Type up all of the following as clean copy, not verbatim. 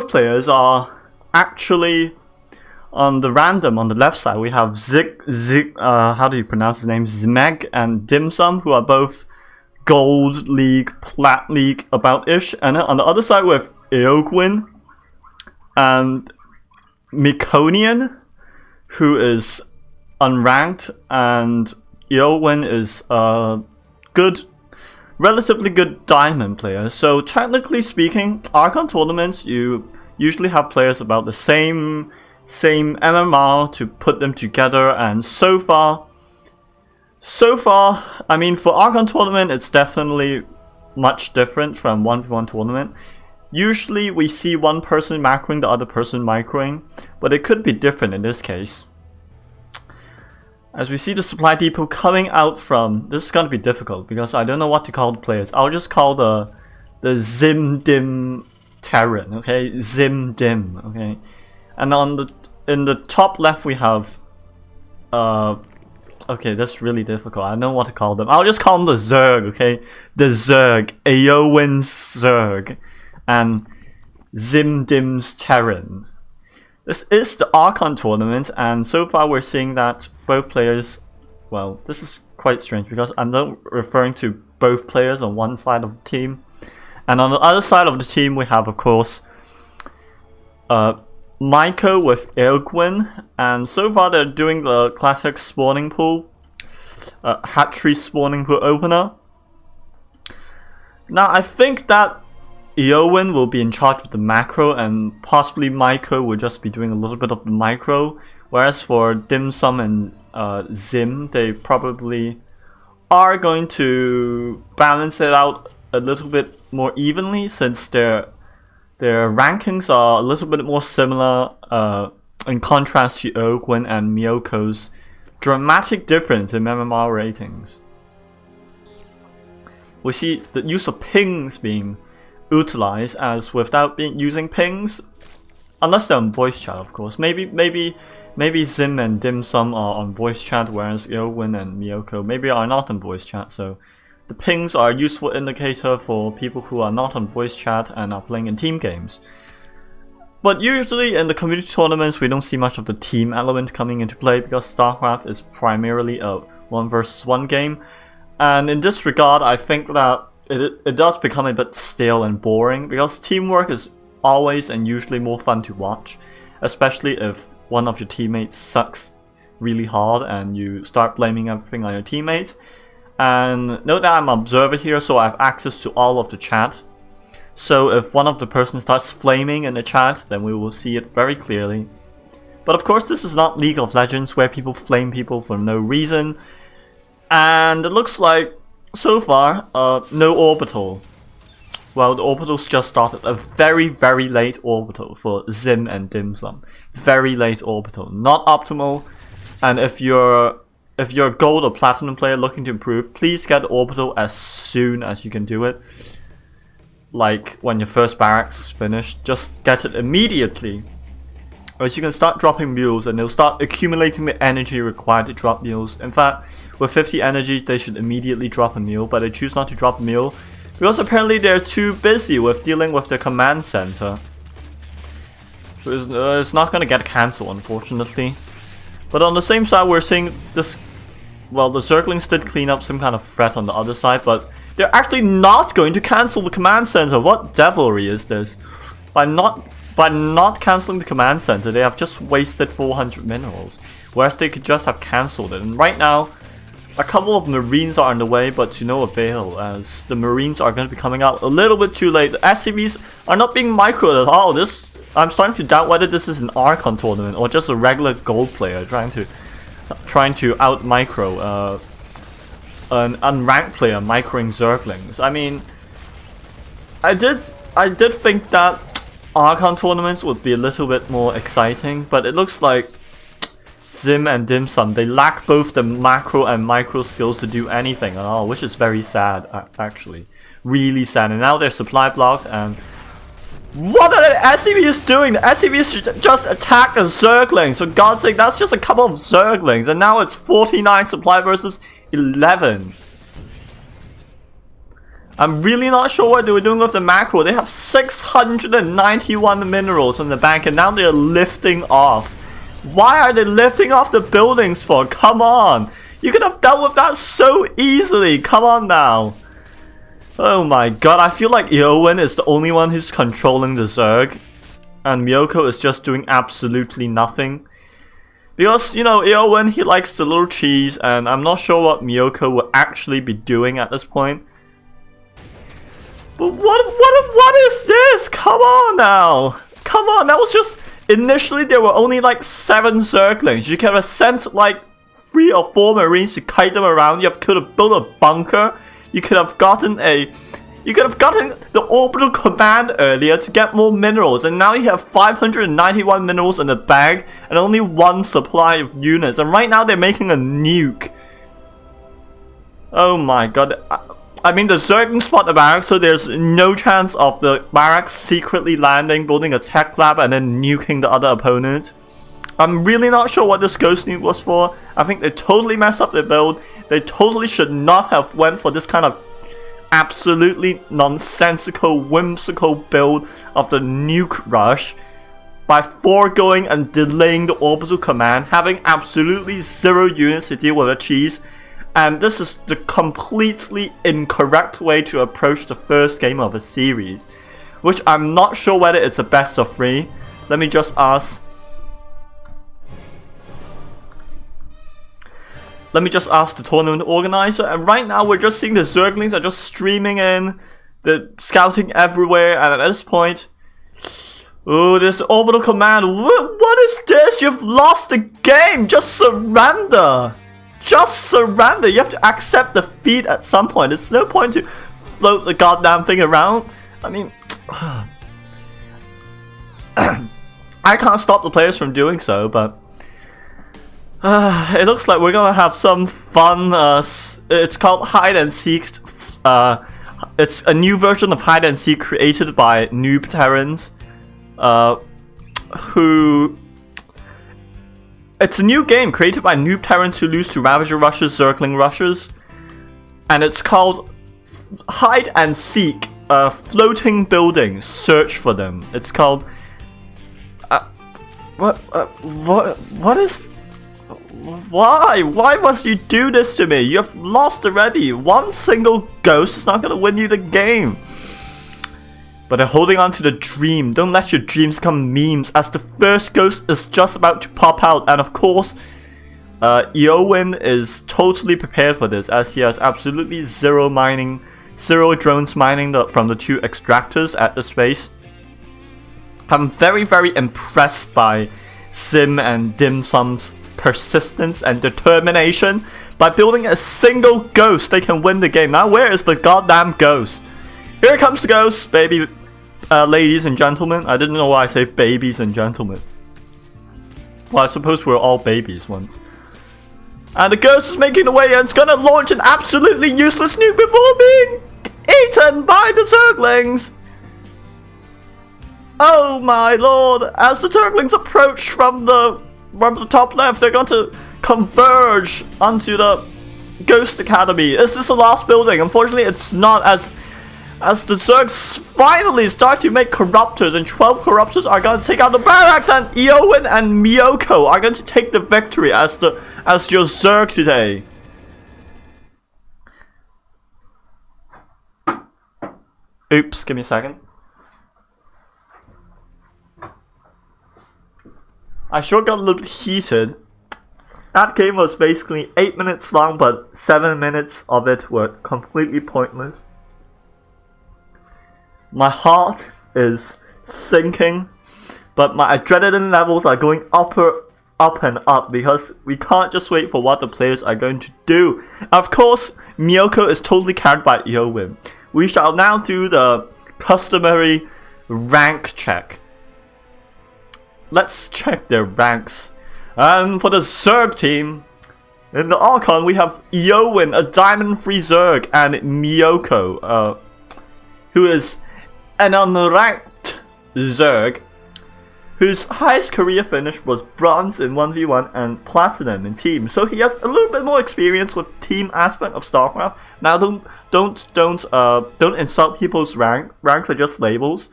both players are actually on the random on the left side. We have how do you pronounce his name? Zmeg and DimSum, who are both Gold League, Plat League about-ish. And then on the other side we have Eogwen and Mekonian, who is unranked, and Eogwen is a relatively good diamond player. So technically speaking, Archon tournaments, you usually have players about the same MMR to put them together, and so far, I mean, for Archon tournament, it's definitely much different from 1v1 tournament. Usually we see one person macroing, the other person microing, but it could be different in this case. As we see the supply depot coming out from, this is going to be difficult because I don't know what to call the players. I'll just call the Zimdim Terran, okay? Zimdim, okay? And in the top left we have okay, that's really difficult. I don't know what to call them. I'll just call them the Zerg, okay? The Zerg, Eowyn's Zerg, and Zimdim's Terran. This is the Archon tournament, and so far we're seeing that both players, well, this is quite strange because I'm not referring to both players on one side of the team. And on the other side of the team we have, of course, Maiko with Eogwen, and so far they're doing the classic spawning pool, hatchery spawning pool opener. Now I think that Eowyn will be in charge of the macro, and possibly Maiko will just be doing a little bit of the micro, whereas for DimSum and Zim, they probably are going to balance it out a little bit more evenly, since their rankings are a little bit more similar in contrast to Eogwen and Miyoko's dramatic difference in MMR ratings. We see the use of pings being utilized, as without using pings, unless they're on voice chat, of course. Maybe Zim and DimSum are on voice chat, whereas Eogwen and Miyoko maybe are not on voice chat. So the pings are a useful indicator for people who are not on voice chat and are playing in team games. But usually in the community tournaments we don't see much of the team element coming into play, because StarCraft is primarily a 1 versus 1 game. And in this regard, I think that it does become a bit stale and boring, because teamwork is always and usually more fun to watch, especially if one of your teammates sucks really hard and you start blaming everything on your teammates. And note that I'm an observer here, so I have access to all of the chat. So if one of the person starts flaming in the chat, then we will see it very clearly. But of course this is not League of Legends, where people flame people for no reason. And it looks like, so far, no orbital. Well, the orbitals just started. A very late orbital for Zim and DimSum. Very late orbital, not optimal. And if you're a gold or platinum player looking to improve, please get the orbital as soon as you can do it. Like when your first barracks finished, just get it immediately. Or you can start dropping mules, and they'll start accumulating the energy required to drop mules. In fact, with 50 energy, they should immediately drop a mule, but they choose not to drop a mule because apparently they're too busy with dealing with the command center. So it's not going to get cancelled, unfortunately. But on the same side, we're seeing this. Well, the Zerglings did clean up some kind of threat on the other side, but they're actually not going to cancel the command center. What devilry is this? By not cancelling the command center, they have just wasted 400 minerals, whereas they could just have cancelled it. And right now, a couple of Marines are on the way, but to no avail, as the Marines are going to be coming out a little bit too late. The SCVs are not being microed at all. I'm starting to doubt whether this is an Archon tournament or just a regular gold player trying to out micro an unranked player microing Zerglings. I mean, I did think that Archon tournaments would be a little bit more exciting, but it looks like Zim and DimSum, they lack both the macro and micro skills to do anything at all, which is very sad, actually. Really sad. And now they're supply blocked, and what are the SCVs doing? The SCVs should just attack a Zergling. So God's sake, that's just a couple of Zerglings, and now it's 49 supply versus 11. I'm really not sure what they were doing with the macro. They have 691 minerals in the bank and now they're lifting off. Why are they lifting off the buildings for? Come on. You could have dealt with that so easily. Come on now. Oh my god, I feel like Eogwen is the only one who's controlling the Zerg. And Miyoko is just doing absolutely nothing. Because, you know, Eogwen, he likes the little cheese, and I'm not sure what Miyoko will actually be doing at this point. But what is this? Come on now. Come on, that was just... Initially, there were only like 7 Zerglings. You could have sent like 3 or 4 Marines to kite them around. You could have built a bunker. You could have gotten a... You could have gotten the orbital command earlier to get more minerals, and now you have 591 minerals in the bag and only 1 supply of units, and right now they're making a nuke. Oh my god. I mean, the Zerglings spot the barracks, so there's no chance of the barracks secretly landing, building a tech lab, and then nuking the other opponent. I'm really not sure what this ghost nuke was for. I think they totally messed up their build. They totally should not have went for this kind of absolutely nonsensical, whimsical build of the nuke rush by foregoing and delaying the orbital command, having absolutely 0 units to deal with a cheese. And this is the completely incorrect way to approach the first game of a series, which I'm not sure whether it's a best of 3. Let me just ask. Let me just ask the tournament organizer, and right now we're just seeing the Zerglings are just streaming in, they're scouting everywhere, and at this point, oh, there's orbital command. What is this? You've lost the game. Just surrender. Just surrender. You have to accept defeat at some point. There's no point to float the goddamn thing around. I mean, I can't stop the players from doing so, but it looks like we're gonna have some fun. It's called Hide and Seek. It's a new version of Hide and Seek created by Noob Terrans. It's a new game created by Noob Terrans who lose to Ravager Rushers, Zergling Rushers. And it's called Hide and Seek. Floating buildings. Search for them. It's called... What is... Why? Why must you do this to me? You have lost already. One single ghost is not going to win you the game. But they're holding on to the dream. Don't let your dreams become memes, as the first ghost is just about to pop out. And of course, Eogwen is totally prepared for this, as he has absolutely 0 drones mining from the 2 extractors at the space. I'm very, very impressed by Sim and DimSum's persistence and determination. By building a single ghost, they can win the game. Now, where is the goddamn ghost? Here comes the ghost, baby, ladies and gentlemen. I didn't know why I say babies and gentlemen. Well, I suppose we were all babies once. And the ghost is making the way and it's gonna launch an absolutely useless nuke before being eaten by the Zerglings. Oh my lord! As the Zerglings approach from the top left, they're going to converge onto the Ghost Academy. Is this the last building? Unfortunately, it's not, as the Zergs finally start to make corruptors, and 12 corruptors are going to take out the barracks, and Eogwen and Miyoko are going to take the victory as your Zerg today. Oops, give me a second. I sure got a little bit heated. That game was basically 8 minutes long, but 7 minutes of it were completely pointless. My heart is sinking, but my adrenaline levels are going up and up, because we can't just wait for what the players are going to do. Of course, Miyoko is totally carried by Eogwen. We shall now do the customary rank check. Let's check their ranks. And for the Zerg team, in the Archon we have Eogwen, a Diamond 3 Zerg, and Miyoko, who is an unranked Zerg. whose highest career finish was bronze in 1v1 and platinum in team. So he has a little bit more experience with team aspect of StarCraft. Now don't insult people's rank. Ranks are just labels.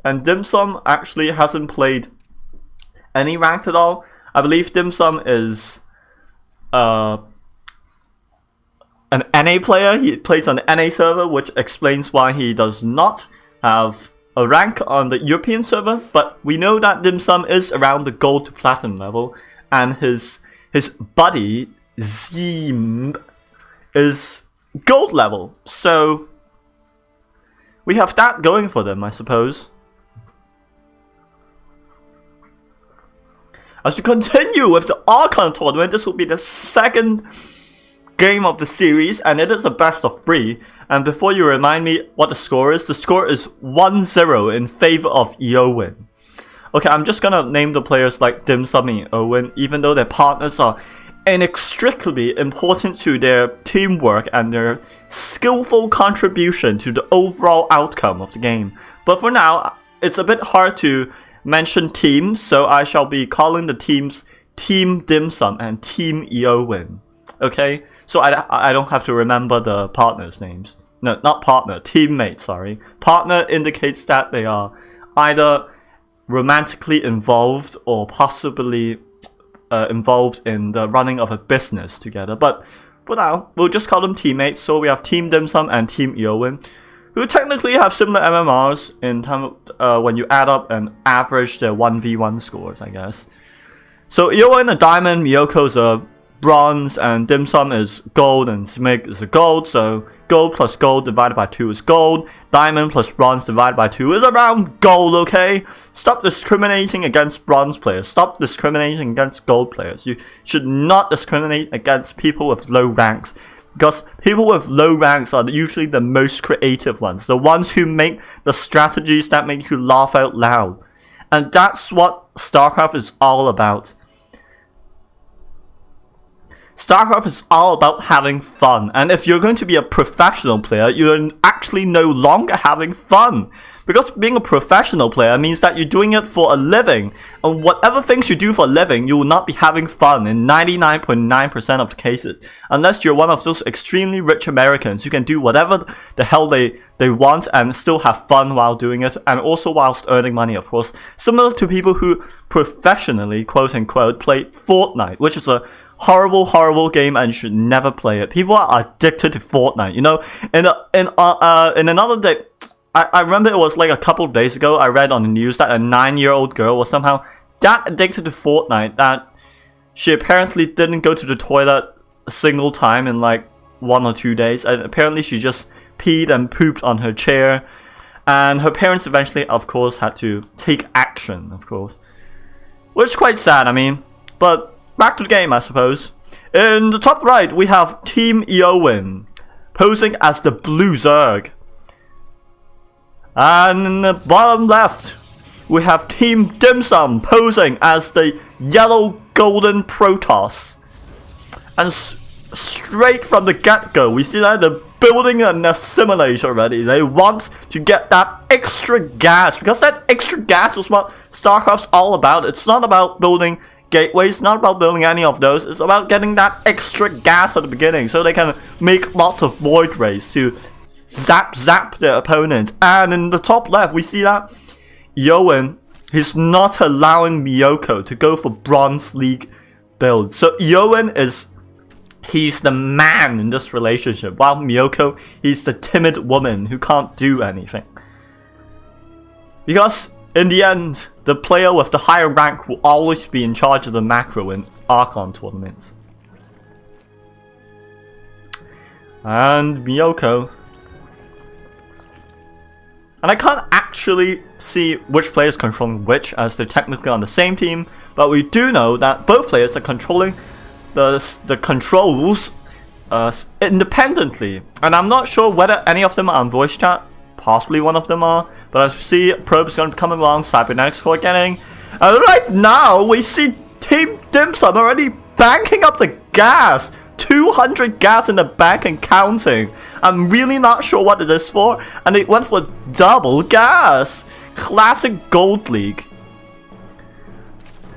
And DimSum actually hasn't played any ranked at all. I believe DimSum is an NA player. He plays on the NA server, which explains why he does not have a rank on the European server. But we know that DimSum is around the gold to platinum level, and his buddy Zim is gold level. So we have that going for them, I suppose. As we continue with the Archon tournament, this will be the second game of the series, and it is a best of 3. And before you remind me what the score is 1-0 in favor of Eogwen. Okay, I'm just gonna name the players like DimSum and Eogwen, even though their partners are inextricably important to their teamwork and their skillful contribution to the overall outcome of the game. But for now, it's a bit hard to mention teams, so I shall be calling the teams Team DimSum and Team Eogwen. Okay, so I don't have to remember the partners' names. No, not partner, teammate, sorry. Partner indicates that they are either romantically involved or possibly involved in the running of a business together. But for now, we'll just call them teammates. So we have Team DimSum and Team Eogwen, who technically have similar MMRs in time when you add up and average their 1v1 scores, I guess. So Eogwen a diamond, Miyoko's a bronze, and DimSum is gold, and Smig is a gold. So gold plus gold divided by 2 is gold. Diamond plus bronze divided by 2 is around gold, okay? Stop discriminating against bronze players. Stop discriminating against gold players. You should not discriminate against people with low ranks, because people with low ranks are usually the most creative ones. The ones who make the strategies that make you laugh out loud. And that's what StarCraft is all about. StarCraft is all about having fun, and if you're going to be a professional player, you're actually no longer having fun. Because being a professional player means that you're doing it for a living, and whatever things you do for a living, you will not be having fun in 99.9% of the cases. Unless you're one of those extremely rich Americans who can do whatever the hell they want and still have fun while doing it, and also whilst earning money, of course. Similar to people who professionally, quote unquote, play Fortnite, which is a horrible game, and you should never play it. People are addicted to Fortnite, you know. In another day, I remember it was like a couple of days ago, I read on the news that a 9-year-old girl was somehow that addicted to Fortnite that she apparently didn't go to the toilet a single time in like 1 or 2 days, and apparently she just peed and pooped on her chair, and her parents eventually, of course, had to take action, of course, which is quite sad, I mean. But back to the game, I suppose. In the top right, we have Team Eogwen posing as the Blue Zerg. And in the bottom left, we have Team DimSum posing as the Yellow Golden Protoss. And straight from the get-go, we see that they're building an assimilator already. They want to get that extra gas, because that extra gas is what StarCraft's all about. It's not about building gateways, not about building any of those. It's about getting that extra gas at the beginning so they can make lots of void rays to zap their opponents. And in the top left, we see that Eogwen is not allowing Miyoko to go for Bronze League builds. So Eogwen he's the man in this relationship, while Miyoko, he's the timid woman who can't do anything. Because in the end, the player with the higher rank will always be in charge of the macro in Archon tournaments. And Miyoko. And I can't actually see which player is controlling which, as they're technically on the same team, but we do know that both players are controlling the controls independently. And I'm not sure whether any of them are on voice chat. Possibly one of them are, but as we see, Probe is going to come along, Cybernetics Core getting, and right now we see Team DimSum already banking up the gas. 200 gas in the bank and counting. I'm really not sure what it is for, and they went for double gas. Classic Gold League.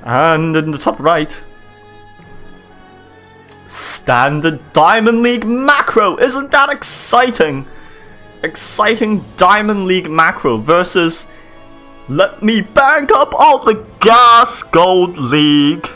And in the top right, standard Diamond League macro. Isn't that exciting? Exciting Diamond League macro versus let me bank up all the gas Gold League.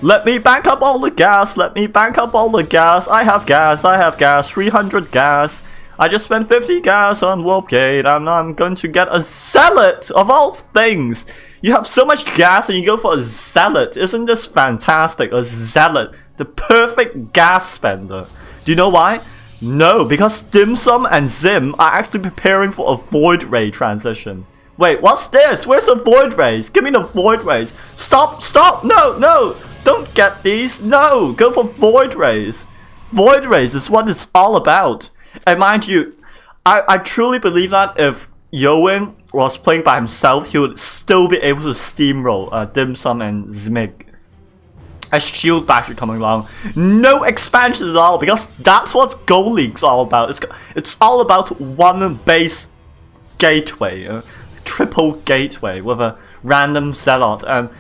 Let me bank up all the gas. Let me bank up all the gas. I have gas. I have gas. 300 gas. I just spent 50 gas on Warpgate, and I'm going to get a Zealot, of all things. You have so much gas and you go for a Zealot. Isn't this fantastic? A Zealot. The perfect gas spender. Do you know why? No, because DimSum and Zim are actually preparing for a Void Ray transition. Wait, what's this? Where's the Void Rays? Give me the Void Rays. Stop, stop, no, no. Don't get these. No, go for Void Rays. Void Rays is what it's all about. And mind you, I truly believe that if Eogwen was playing by himself, he would still be able to steamroll DimSum and Zmig. A shield battery coming along. No expansions at all, because that's what Gold League's all about. It's all about one base gateway, triple gateway with a random Zealot. And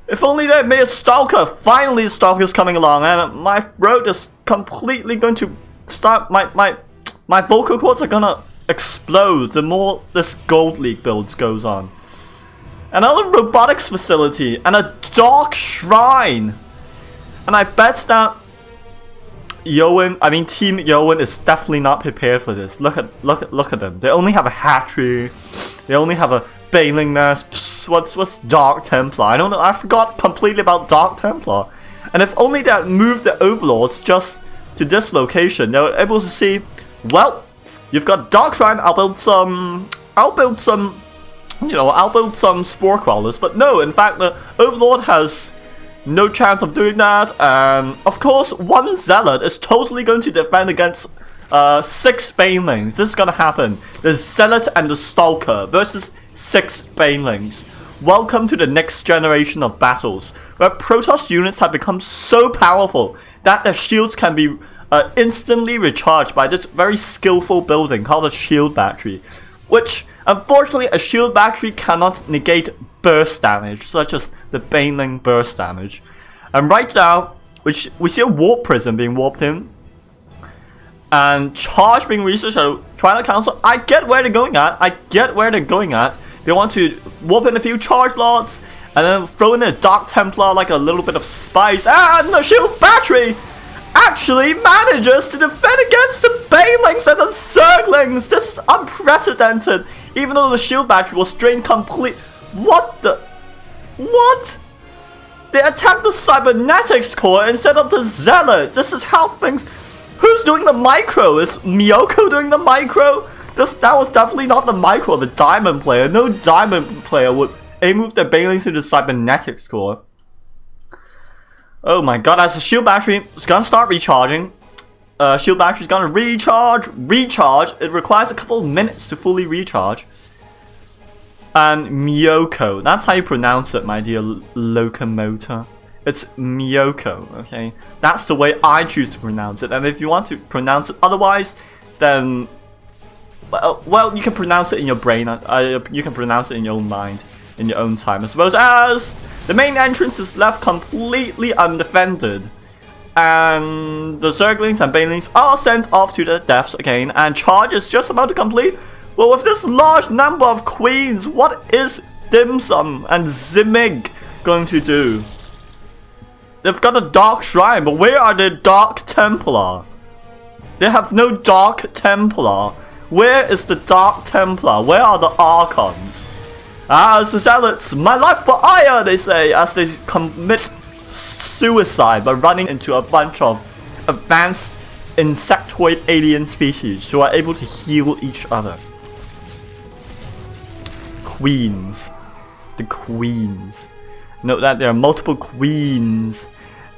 if only they made a Stalker. Finally, the Stalker's coming along, and my throat is completely going to start. My vocal cords are gonna explode the more this Gold League builds goes on. Another robotics facility and a dark shrine, and I bet that Team Eogwen is definitely not prepared for this. Look at them. They only have a hatchery. They only have a Baneling Nest. Psst, what's Dark Templar? I don't know. I forgot completely about Dark Templar. And if only they had moved the overlords just to this location, they were able to see. Well, you've got Dark Shrine. I'll build some Spore Crawlers. But no, in fact, the overlord has no chance of doing that. And of course, one Zealot is totally going to defend against 6 Banelings. This is gonna happen. The Zealot and the Stalker versus 6 Banelings. Welcome to the next generation of battles, where Protoss units have become so powerful that their shields can be instantly recharged by this very skillful building called a shield battery, which unfortunately a shield battery cannot negate burst damage, such as the Baneling burst damage. And right now, which we see a warp prism being warped in, and charge being researched at Twilight Council. I get where they're going at. They want to warp in a few charge lots, and then throw in a Dark Templar like a little bit of spice, and the shield battery actually manages to defend against the Banelings and the Zerglings. This is unprecedented, even though the shield battery was drained complete. What? They attacked the Cybernetics core instead of the Zealot. This is how things. Who's doing the micro? Is Miyoko doing the micro? That was definitely not the micro of a Diamond player. No Diamond player would aim with their Banelings to the Cybernetics core. Oh my god, as the shield battery is gonna start recharging. Shield battery is gonna recharge. It requires a couple of minutes to fully recharge. And Miyoko, that's how you pronounce it, my dear locomotor. It's Miyoko, okay? That's the way I choose to pronounce it. And if you want to pronounce it otherwise, then well, you can pronounce it in your brain. You can pronounce it in your own mind, in your own time. I suppose as the main entrance is left completely undefended, and the Zerglings and Banelings are sent off to their deaths again, and charge is just about to complete. Well, with this large number of queens, what is DimSum and Zmig going to do? They've got a Dark Shrine, but where are the Dark Templar? They have no Dark Templar. Where is the Dark Templar? Where are the Archons? As the Zealots, my life for ire, they say, as they commit suicide by running into a bunch of advanced insectoid alien species who are able to heal each other. Queens. The queens. Note that there are multiple queens.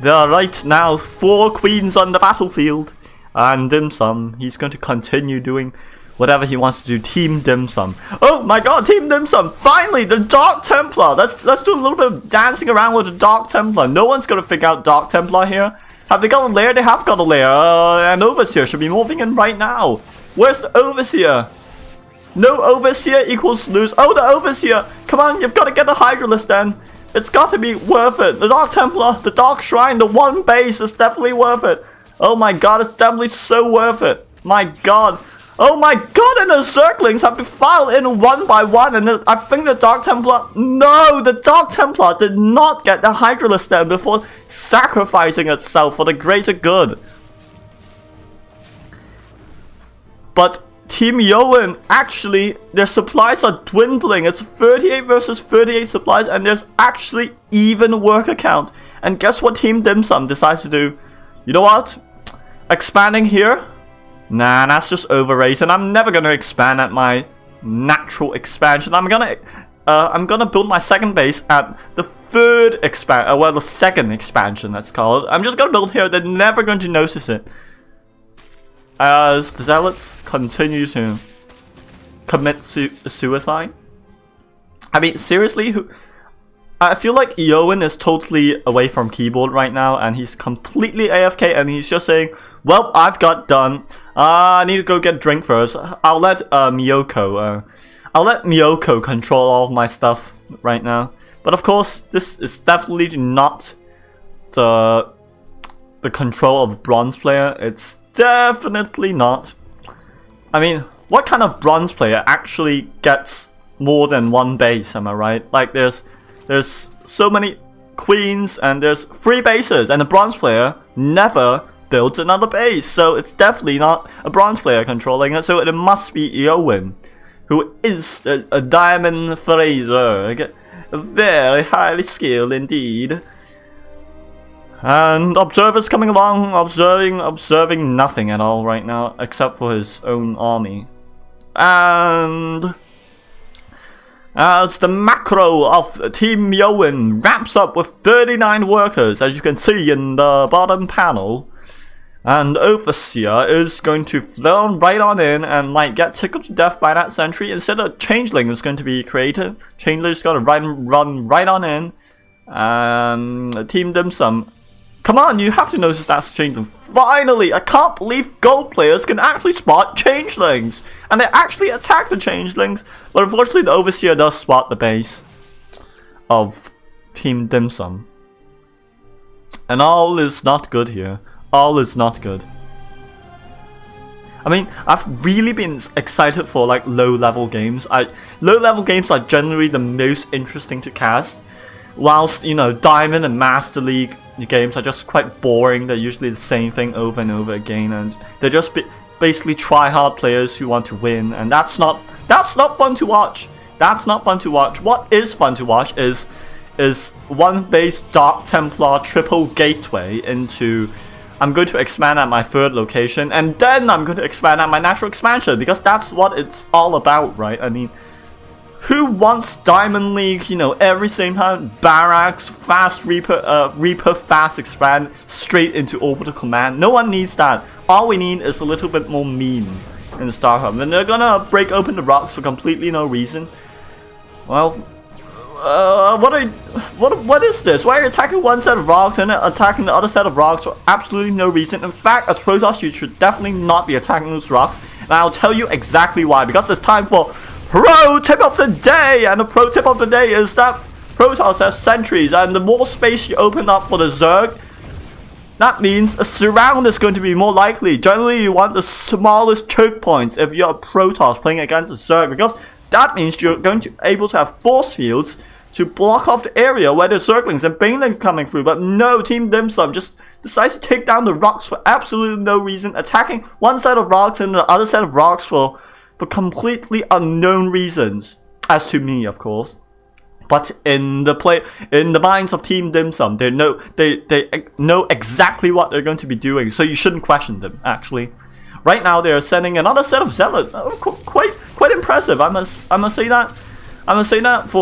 There are right now 4 queens on the battlefield. And DimSum, he's going to continue doing whatever he wants to do. Team DimSum. Oh my god, Team DimSum! Finally, the Dark Templar! Let's do a little bit of dancing around with the Dark Templar. No one's going to figure out Dark Templar here. Have they got a lair? They have got a lair. And Overseer should be moving in right now. Where's the Overseer? No Overseer equals lose. Oh, the Overseer. Come on, you've got to get the Hydralisk then. It's got to be worth it. The Dark Templar, the Dark Shrine, the one base is definitely worth it. Oh my god, it's definitely so worth it. My god. Oh my god, and the Zerglings have to file in one by one, and I think the Dark Templar... No, the Dark Templar did not get the Hydralisk then before sacrificing itself for the greater good. But Team Eogwen, actually, their supplies are dwindling. It's 38 versus 38 supplies, and there's actually even worker count. And guess what Team DimSum decides to do? You know what? Expanding here? Nah, that's just overrated. I'm never gonna expand at my natural expansion. I'm gonna build my second base at the the second expansion, let's call it. I'm just gonna build here. They're never going to notice it. As the Zealots continue to commit suicide. I mean, seriously, I feel like Eogwen is totally away from keyboard right now, and he's completely AFK, and he's just saying, well, I've got done. I need to go get a drink first. I'll let Miyoko control all of my stuff right now. But of course, this is definitely not the control of a bronze player. It's definitely not. I mean, what kind of bronze player actually gets more than one base, am I right? Like, there's so many queens and there's 3 bases, and a bronze player never builds another base, so it's definitely not a bronze player controlling it, so it must be Eogwen, who is a diamond phraser, very highly skilled indeed. And Observer's coming along, observing nothing at all right now, except for his own army. And as the macro of Team Eogwen wraps up with 39 workers, as you can see in the bottom panel, and Overseer is going to flow right on in and might get tickled to death by that sentry. Instead, a Changeling is going to be created. Changeling is going to run right on in. Team DimSum, come on, you have to notice that's Changeling. Finally, I can't believe gold players can actually spot Changelings. And they actually attack the Changelings. But unfortunately, the Overseer does spot the base of Team DimSum. And all is not good here. All is not good. I mean, I've really been excited for like low-level games. Low-level games are generally the most interesting to cast. Whilst, you know, Diamond and Master League games are just quite boring. They're usually the same thing over and over again, and they're just basically try-hard players who want to win, and that's not fun to watch. That's not fun to watch. What is fun to watch is one base Dark Templar triple gateway into... I'm going to expand at my 3rd location, and then I'm going to expand at my natural expansion, because that's what it's all about, right? I mean, who wants Diamond League, you know, every same time, Barracks, fast Reaper fast expand, straight into Orbital Command? No one needs that. All we need is a little bit more meme in the StarCraft. Then they're gonna break open the rocks for completely no reason. Well... what is this? Why are you attacking one set of rocks and then attacking the other set of rocks for absolutely no reason? In fact, as Protoss, you should definitely not be attacking those rocks, and I'll tell you exactly why. Because it's time for Pro Tip of the Day, and the Pro Tip of the Day is that Protoss has sentries, and the more space you open up for the Zerg, that means a surround is going to be more likely. Generally, you want the smallest choke points if you're a Protoss playing against a Zerg, because that means you're going to be able to have force fields to block off the area where there's Zerglings and Banelings coming through. But no, Team DimSum just decides to take down the rocks for absolutely no reason, attacking one set of rocks and the other set of rocks for completely unknown reasons. As to me, of course. But in the minds of Team DimSum, they know exactly what they're going to be doing, so you shouldn't question them, actually. Right now, they're sending another set of Zealots. Quite impressive. I must say that. I must say that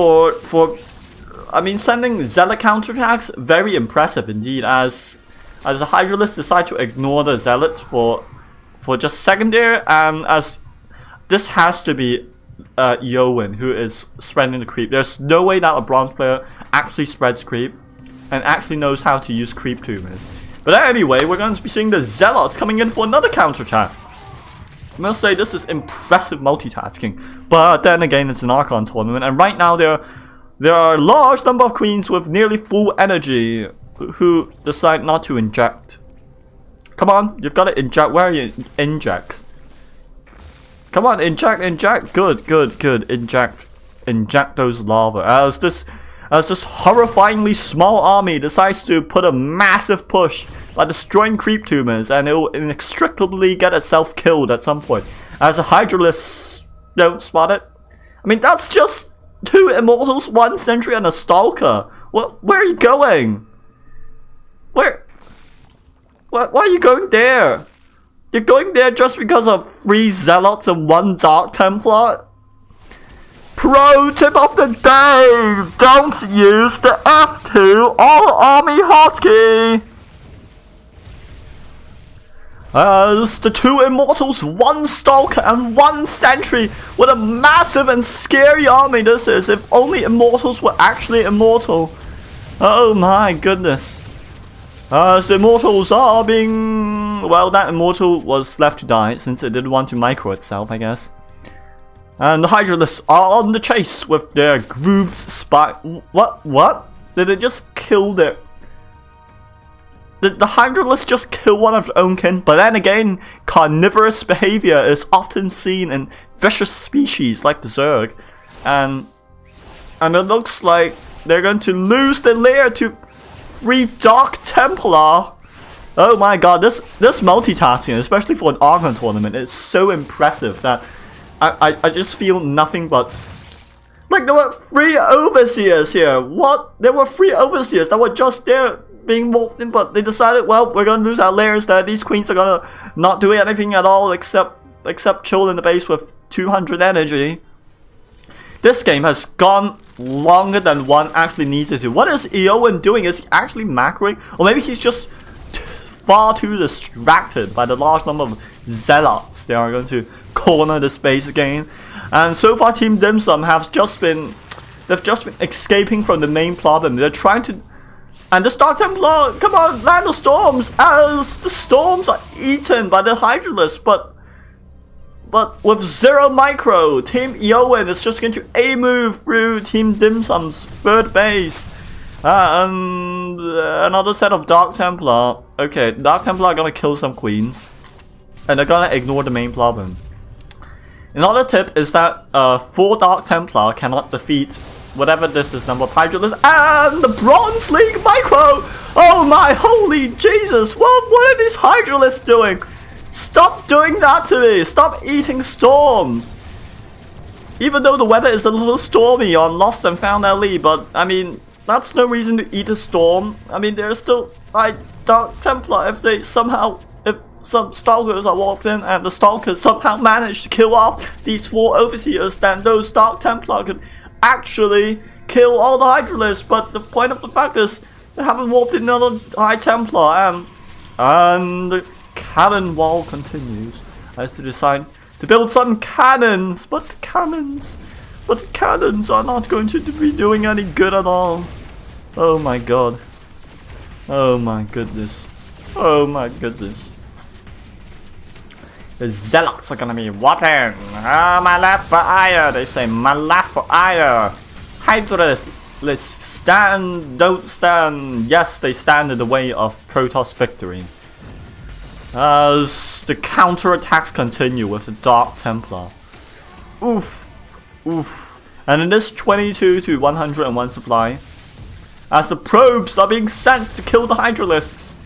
I mean, sending Zealot counterattacks, very impressive indeed. As the Hydralisks decide to ignore the Zealots for just secondary, and as this has to be Eogwen who is spreading the creep. There's no way that a bronze player actually spreads creep and actually knows how to use creep tumors. But anyway, we're going to be seeing the Zealots coming in for another counterattack. I must say this is impressive multitasking. But then again, it's an Archon tournament, and right now there are a large number of queens with nearly full energy who decide not to inject. Come on, you've got to inject. Where are you? Inject. Come on, inject, inject. Good, good, good. Inject. Inject those lava. As this horrifyingly small army decides to put a massive push by destroying creep tumors, and it will inextricably get itself killed at some point. As the Hydralisk don't spot it. I mean, that's just 2 Immortals, 1 Sentry, and a Stalker. Where are you going? Why are you going there? You're going there just because of 3 Zealots and 1 Dark Templar? Pro tip of the day! Don't use the F2 All Army hotkey! As the 2 Immortals, 1 Stalker, and 1 Sentry. What a massive and scary army this is. If only Immortals were actually immortal. Oh my goodness. As the Immortals are being... Well, that Immortal was left to die since it didn't want to micro itself, I guess. And the Hydralisks are on the chase with their grooved spike. What? Did they just kill their... Did the Hydralisks just kill one of their own kin? But then again, carnivorous behavior is often seen in vicious species like the Zerg. And it looks like they're going to lose their lair to 3 Dark Templar. Oh my god, this multitasking, especially for an Archon tournament, is so impressive that I just feel nothing but... Like, there were 3 Overseers here. What? There were 3 Overseers that were just there being morphed in, but they decided, well, we're gonna lose our lairs, that these queens are gonna not do anything at all except chill in the base with 200 energy. This game has gone longer than one actually needs it to. What is Eogwen doing? Is he actually macroing? Or maybe he's just far too distracted by the large number of Zealots they are going to corner the space again. And so far Team DimSum they've just been escaping from the main problem. They're trying to... And the Dark Templar, come on, land of storms, as the storms are eaten by the Hydralisk, but with 0 micro, Team Eogwen is just going to A-move through Team DimSum's 3rd base. And another set of Dark Templar. Okay, Dark Templar are gonna kill some queens, and they're gonna ignore the main problem. Another tip is that 4 Dark Templar cannot defeat whatever this is number of Hydralisks, and the Bronze League micro! Oh my holy Jesus! What are these Hydralisks doing? Stop doing that to me! Stop eating storms! Even though the weather is a little stormy on Lost and Found LE, but I mean, that's no reason to eat a storm. I mean, there's still like Dark Templar if some Stalkers are walked in and the Stalkers somehow manage to kill off these 4 Overseers, then those Dark Templar could actually kill all the Hydralisks. But the point of the fact is, they haven't walked in another High Templar, and the cannon wall continues. I have to decide to build some cannons, but the cannons are not going to be doing any good at all. Oh my god. Oh my goodness. Oh my goodness. The Zealots are gonna be whopping. Ah, my left for ire. They say, my left for ire. Hydralisks, stand, don't stand. Yes, they stand in the way of Protoss victory. As the counterattacks continue with the Dark Templar. Oof. Oof. And in this 22 to 101 supply, as the probes are being sent to kill the Hydralisks,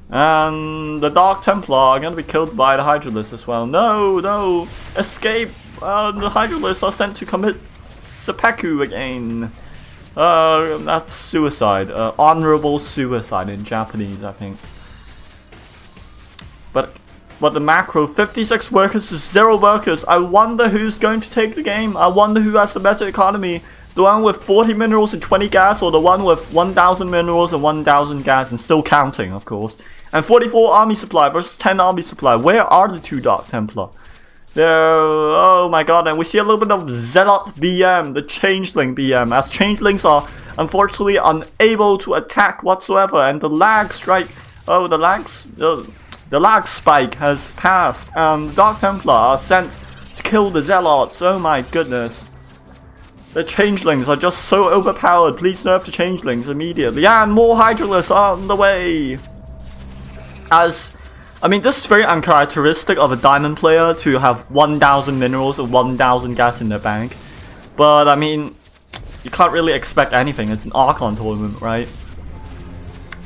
and the Dark Templar are going to be killed by the Hydralisks as well. No, escape! The Hydralisks are sent to commit seppuku again. That's suicide. Honorable suicide in Japanese, I think. But the macro, 56 workers to 0 workers. I wonder who's going to take the game. I wonder who has the better economy. The one with 40 minerals and 20 gas, or the one with 1,000 minerals and 1,000 gas, and still counting, of course. And 44 army supply versus 10 army supply. Where are the 2 Dark Templar? Oh my god, and we see a little bit of Zealot BM, the Changeling BM, as Changelings are unfortunately unable to attack whatsoever, and the lag strike. Oh, the lags. The lag spike has passed, and the Dark Templar are sent to kill the Zealots. Oh my goodness. The Changelings are just so overpowered. Please nerf the Changelings immediately. And more Hydralisks are on the way. I mean, this is very uncharacteristic of a diamond player to have 1,000 minerals and 1,000 gas in their bank. But, I mean, you can't really expect anything. It's an Archon tournament, right?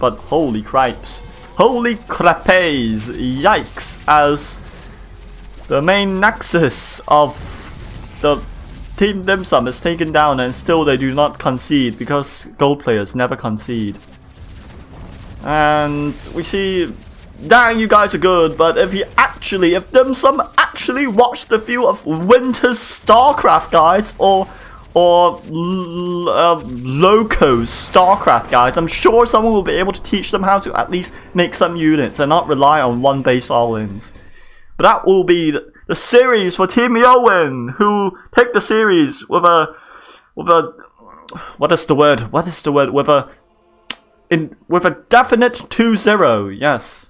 But holy cripes. Holy crapes. Yikes. As the main nexus of the Team DimSum is taken down, and still they do not concede because gold players never concede. And we see, dang, you guys are good, but if DimSum actually watched the few of Winter's StarCraft guys or Loco's StarCraft guys, I'm sure someone will be able to teach them how to at least make some units and not rely on one base all-ins. But that will be the series for Team Eogwen, who take the series with a what is the word? With a definite 2-0. Yes.